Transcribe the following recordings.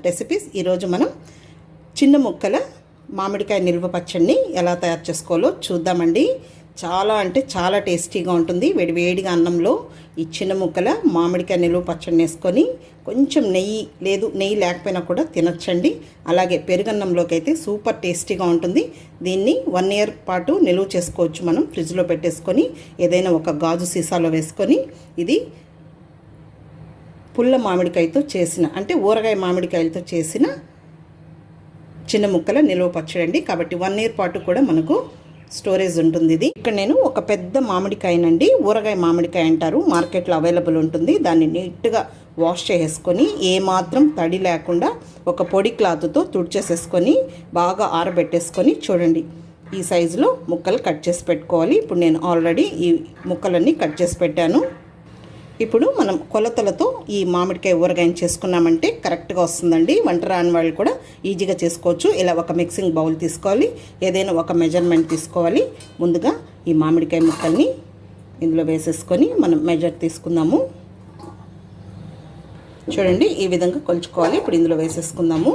Recipes. ఈరోజు మనం చిన్న ముక్కల మామిడికాయ నిల్వ పచ్చడిని ఎలా తయారు చేసుకోవాలో చూద్దామండి. చాలా అంటే చాలా టేస్టీగా ఉంటుంది. వేడివేడిగా అన్నంలో ఈ చిన్న ముక్కల మామిడికాయ నిల్వ పచ్చడిని వేసుకొని కొంచెం నెయ్యి లేకపోయినా కూడా తినచ్చండి. అలాగే పెరుగన్నంలోకి అయితే సూపర్ టేస్టీగా ఉంటుంది. దీన్ని 1 ఇయర్ పాటు నిల్వ చేసుకోవచ్చు. మనం ఫ్రిడ్జ్లో పెట్టేసుకొని ఏదైనా ఒక గాజు సీసాలో వేసుకొని, ఇది పుల్ల మామిడికాయతో చేసిన అంటే ఊరగాయ మామిడికాయలతో చేసిన చిన్న ముక్కల నిల్వ పచ్చడి అండి. కాబట్టి 1 ఇయర్ పాటు కూడా మనకు స్టోరేజ్ ఉంటుంది. ఇది ఇక్కడ నేను ఒక పెద్ద మామిడికాయనండి, ఊరగాయ మామిడికాయ అంటారు, మార్కెట్లో అవైలబుల్ ఉంటుంది. దాన్ని నీట్గా వాష్ చేసుకొని ఏమాత్రం తడి లేకుండా ఒక పొడి క్లాత్తో తుడిచేసేసుకొని బాగా ఆరబెట్టేసుకొని చూడండి ఈ సైజులో ముక్కలు కట్ చేసి పెట్టుకోవాలి. ఇప్పుడు నేను ఆల్రెడీ ఈ ముక్కలన్నీ కట్ చేసి పెట్టాను. ఇప్పుడు మనం కొలతలతో ఈ మామిడికాయ ఊరగాయని చేసుకున్నామంటే కరెక్ట్గా వస్తుందండి. వంట రాని వాళ్ళు కూడా ఈజీగా చేసుకోవచ్చు. ఇలా ఒక మిక్సింగ్ బౌల్ తీసుకోవాలి, ఏదైనా ఒక మెజర్మెంట్ తీసుకోవాలి. ముందుగా ఈ మామిడికాయ ముక్కల్ని ఇందులో వేసేసుకొని మనం మెజర్ తీసుకుందాము. చూడండి ఈ విధంగా కొలుచుకోవాలి. ఇప్పుడు ఇందులో వేసేసుకుందాము.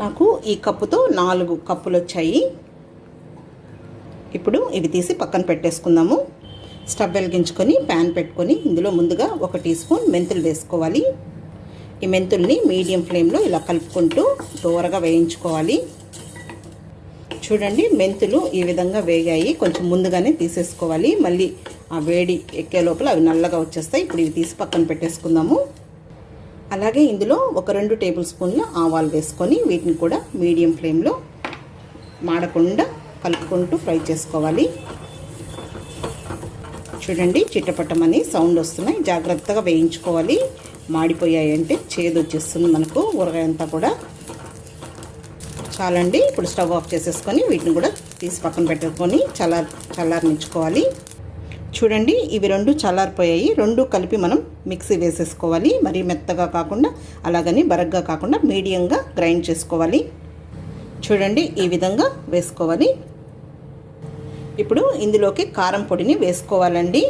నాకు ఈ కప్పుతో 4 కప్పులు వచ్చాయి. ఇప్పుడు ఇవి తీసి పక్కన పెట్టేసుకుందాము. స్టవ్ వెలిగించుకొని ప్యాన్ పెట్టుకొని ఇందులో ముందుగా 1 టీ స్పూన్ మెంతులు వేసుకోవాలి. ఈ మెంతుల్ని మీడియం ఫ్లేమ్లో ఇలా కలుపుకుంటూ దూరగా వేయించుకోవాలి. చూడండి మెంతులు ఈ విధంగా వేగాయి. కొంచెం ముందుగానే తీసేసుకోవాలి, మళ్ళీ ఆ వేడి ఎక్కే లోపల అవి నల్లగా వచ్చేస్తాయి. ఇప్పుడు ఇవి తీసి పక్కన పెట్టేసుకుందాము. అలాగే ఇందులో ఒక 2 టేబుల్ స్పూన్ల ఆవాలు వేసుకొని వీటిని కూడా మీడియం ఫ్లేమ్లో మాడకుండా కలుపుకుంటూ ఫ్రై చేసుకోవాలి. చూడండి చిట్టపట్టమని సౌండ్ వస్తున్నాయి, జాగ్రత్తగా వేయించుకోవాలి. మాడిపోయాయి అంటే చేదు వచ్చేస్తుంది మనకు ఊరగాయ అంతా కూడా. చాలండి. ఇప్పుడు స్టవ్ ఆఫ్ చేసేసుకొని వీటిని కూడా తీసి పక్కన పెట్టుకొని చల్లారనిచ్చుకోవాలి. చూడండి ఇవి 2 చల్లారిపోయాయి. 2 కలిపి మనం మిక్సీ వేసేసుకోవాలి. మరీ మెత్తగా కాకుండా అలాగని బరగ్గా కాకుండా మీడియంగా గ్రైండ్ చేసుకోవాలి. చూడండి ఈ విధంగా వేసుకోవాలి. ఇప్పుడు ఇందులోకి కారం పొడిని వేసుకోవాలండి.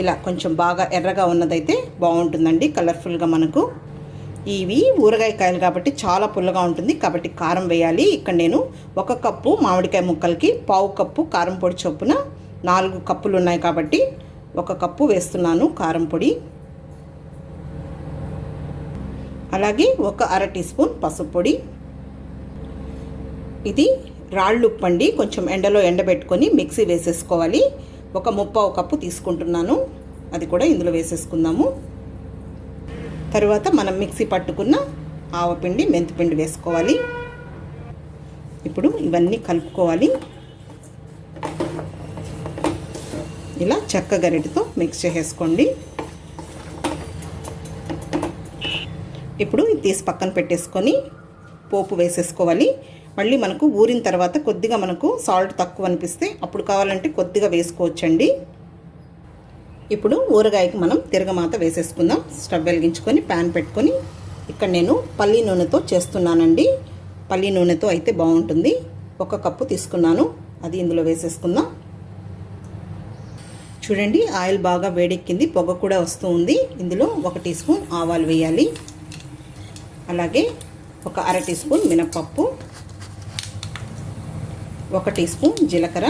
ఇలా కొంచెం బాగా ఎర్రగా ఉన్నదైతే బాగుంటుందండి, కలర్ఫుల్గా. మనకు ఇవి ఊరగాయ కాయలు కాబట్టి చాలా పుల్లగా ఉంటుంది, కాబట్టి కారం వేయాలి. ఇక్కడ నేను 1 కప్పు మామిడికాయ ముక్కలకి 1/2 కప్పు కారం పొడి చొప్పున 4 కప్పులు ఉన్నాయి కాబట్టి 1 కప్పు వేస్తున్నాను కారం పొడి. అలాగే 1 అర టీ స్పూన్ పసుపు పొడి. ఇది రాళ్ళు ఉప్పు అండి, కొంచెం ఎండలో ఎండబెట్టుకొని మిక్సీ వేసేసుకోవాలి. 1 ముప్పావు కప్పు తీసుకుంటున్నాను, అది కూడా ఇందులో వేసేసుకుందాము. తర్వాత మనం మిక్సీ పట్టుకున్న ఆవపిండి మెంతిపిండి వేసుకోవాలి. ఇప్పుడు ఇవన్నీ కలుపుకోవాలి. ఇలా చెక్క గరిటెతో మిక్స్ చేసేసుకోండి. ఇప్పుడు ఇది తీసి పక్కన పెట్టేసుకొని పోపు వేసేసుకోవాలి. మళ్ళీ మనకు ఊరిన తర్వాత కొద్దిగా మనకు సాల్ట్ తక్కువ అనిపిస్తే అప్పుడు కావాలంటే కొద్దిగా వేసుకోవచ్చండి. ఇప్పుడు ఊరగాయకి మనం తిరగమాత వేసేసుకుందాం. స్టవ్ వెలిగించుకొని ప్యాన్ పెట్టుకొని, ఇక్కడ నేను పల్లి నూనెతో చేస్తున్నానండి. పల్లి నూనెతో అయితే బాగుంటుంది. 1 కప్పు తీసుకున్నాను, అది ఇందులో వేసేసుకుందాం. చూడండి ఆయిల్ బాగా వేడెక్కింది, పొగ కూడా వస్తూ ఉంది. ఇందులో 1 టీ స్పూన్ ఆవాలు వేయాలి. అలాగే 1 అర టీ స్పూన్ మినప్పప్పు, 1 టీ స్పూన్ జీలకర్ర.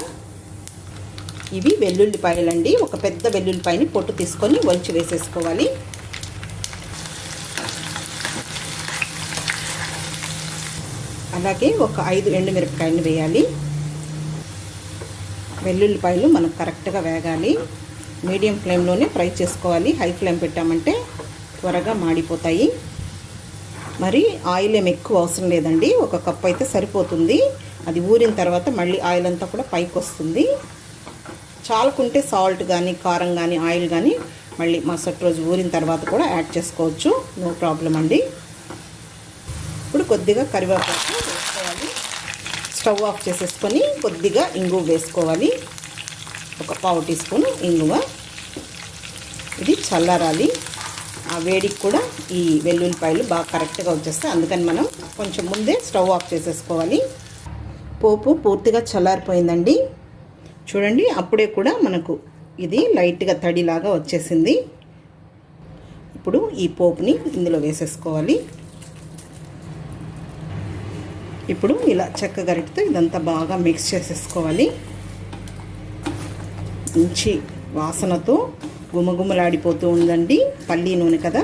ఇవి వెల్లుల్లిపాయలండి. ఒక పెద్ద వెల్లుల్లిపాయని పొట్టు తీసుకొని ఒలిచి వేసేసుకోవాలి. అలాగే 5 ఎండుమిరపకాయలు వేయాలి. వెల్లుల్లిపాయలు మనకు కరెక్ట్గా వేగాలి. మీడియం ఫ్లేమ్లోనే ఫ్రై చేసుకోవాలి. హై ఫ్లేమ్ పెట్టామంటే త్వరగా మాడిపోతాయి. మరి ఆయిల్ ఏమి ఎక్కువ అవసరం లేదండి, 1 కప్పు అయితే సరిపోతుంది. అది ఊరిన తర్వాత మళ్ళీ ఆయిల్ అంతా కూడా పైకి వస్తుంది. చాలుకుంటే సాల్ట్ కానీ కారం కానీ ఆయిల్ కానీ మళ్ళీ మరుసటి రోజు ఊరిన తర్వాత కూడా యాడ్ చేసుకోవచ్చు, నో ప్రాబ్లం అండి. ఇప్పుడు కొద్దిగా కరివేపాకు వేసుకోవాలి. స్టవ్ ఆఫ్ చేసేసుకొని కొద్దిగా ఇంగువ వేసుకోవాలి. 1/4 టీ స్పూన్ ఇంగువ. ఇది చల్లారాలి. ఆ వేడికి కూడా ఈ వెల్లుల్లిపాయలు బాగా కరెక్ట్గా వచ్చేస్తాయి. అందుకని మనం కొంచెం ముందే స్టవ్ ఆఫ్ చేసేసుకోవాలి. పోపు పూర్తిగా చల్లారిపోయిందండి. చూడండి అప్పుడే కూడా మనకు ఇది లైట్గా తడిలాగా వచ్చేసింది. ఇప్పుడు ఈ పోపుని ఇందులో వేసేసుకోవాలి. ఇప్పుడు ఇలా చెక్క గరిటెతో ఇదంతా బాగా మిక్స్ చేసేసుకోవాలి. మంచి వాసనతో గుమగుమలాడిపోతూ ఉందండి. పల్లీ నూనె కదా.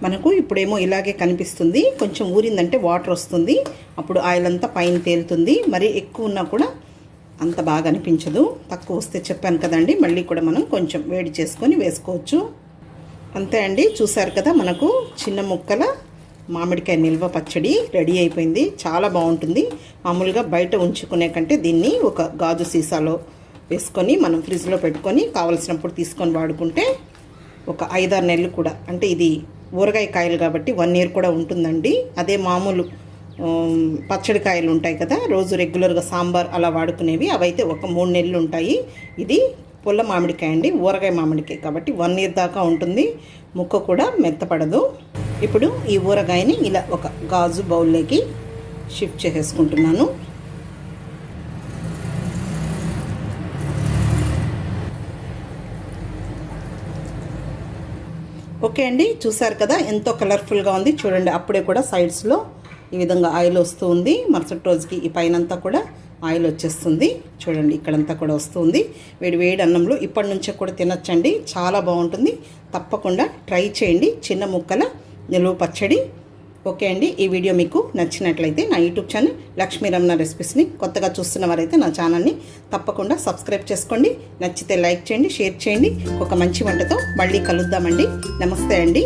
మనకు ఇప్పుడేమో ఇలాగే కనిపిస్తుంది. కొంచెం ఊరిందంటే వాటర్ వస్తుంది, అప్పుడు ఆయిల్ అంతా పైన తేలుతుంది. మరి ఎక్కువ ఉన్నా కూడా అంత బాగా అనిపించదు. తక్కువ వస్తే చెప్పాను కదండి, మళ్ళీ కూడా మనం కొంచెం వేడి చేసుకొని వేసుకోవచ్చు. అంతే అండి, చూసారు కదా, మనకు చిన్న ముక్కల మామిడికాయ నిల్వ పచ్చడి రెడీ అయిపోయింది. చాలా బాగుంటుంది. మామూలుగా బయట ఉంచుకునే కంటే దీన్ని ఒక గాజు సీసాలో వేసుకొని మనం ఫ్రిడ్జ్లో పెట్టుకొని కావలసినప్పుడు తీసుకొని వాడుకుంటే ఒక 5-6 నెలలు కూడా, అంటే ఇది ఊరగాయ కాయలు కాబట్టి 1 year కూడా ఉంటుందండి. అదే మామూలు పచ్చడి కాయలు ఉంటాయి కదా, రోజు రెగ్యులర్గా సాంబార్ అలా వాడుకునేవి, అవైతే ఒక 3 నెలలు ఉంటాయి. ఇది పుల్ల మామిడికాయ అండి, ఊరగాయ మామిడికాయ కాబట్టి 1 year దాకా ఉంటుంది. ముక్క కూడా మెత్తపడదు. ఇప్పుడు ఈ ఊరగాయని ఇలా ఒక గాజు బౌల్లోకి షిఫ్ట్ చేసేసుకుంటున్నాను. ఓకే అండి, చూసారు కదా ఎంతో కలర్ఫుల్గా ఉంది. చూడండి, అప్పుడే కూడా సైడ్స్లో ఈ విధంగా ఆయిల్ వస్తూ ఉంది. మరుసటి రోజుకి ఈ పైనంతా కూడా ఆయిల్ వచ్చేస్తుంది. చూడండి, ఇక్కడంతా కూడా వస్తుంది. వేడి వేడి అన్నంలో ఇప్పటి నుంచే కూడా తినొచ్చండి, చాలా బాగుంటుంది. తప్పకుండా ట్రై చేయండి, చిన్న ముక్కల నిలువ పచ్చడి. ఓకే అండి, ఈ వీడియో మీకు నచ్చినట్లయితే నా యూట్యూబ్ ఛానల్ లక్ష్మీ రమణ రెసిపీస్ని కొత్తగా చూస్తున్న వారైతే నా ఛానల్ని తప్పకుండా సబ్స్క్రైబ్ చేసుకోండి. నచ్చితే లైక్ చేయండి, షేర్ చేయండి. ఒక మంచి వంటతో మళ్ళీ కలుద్దామండి. నమస్తే అండి.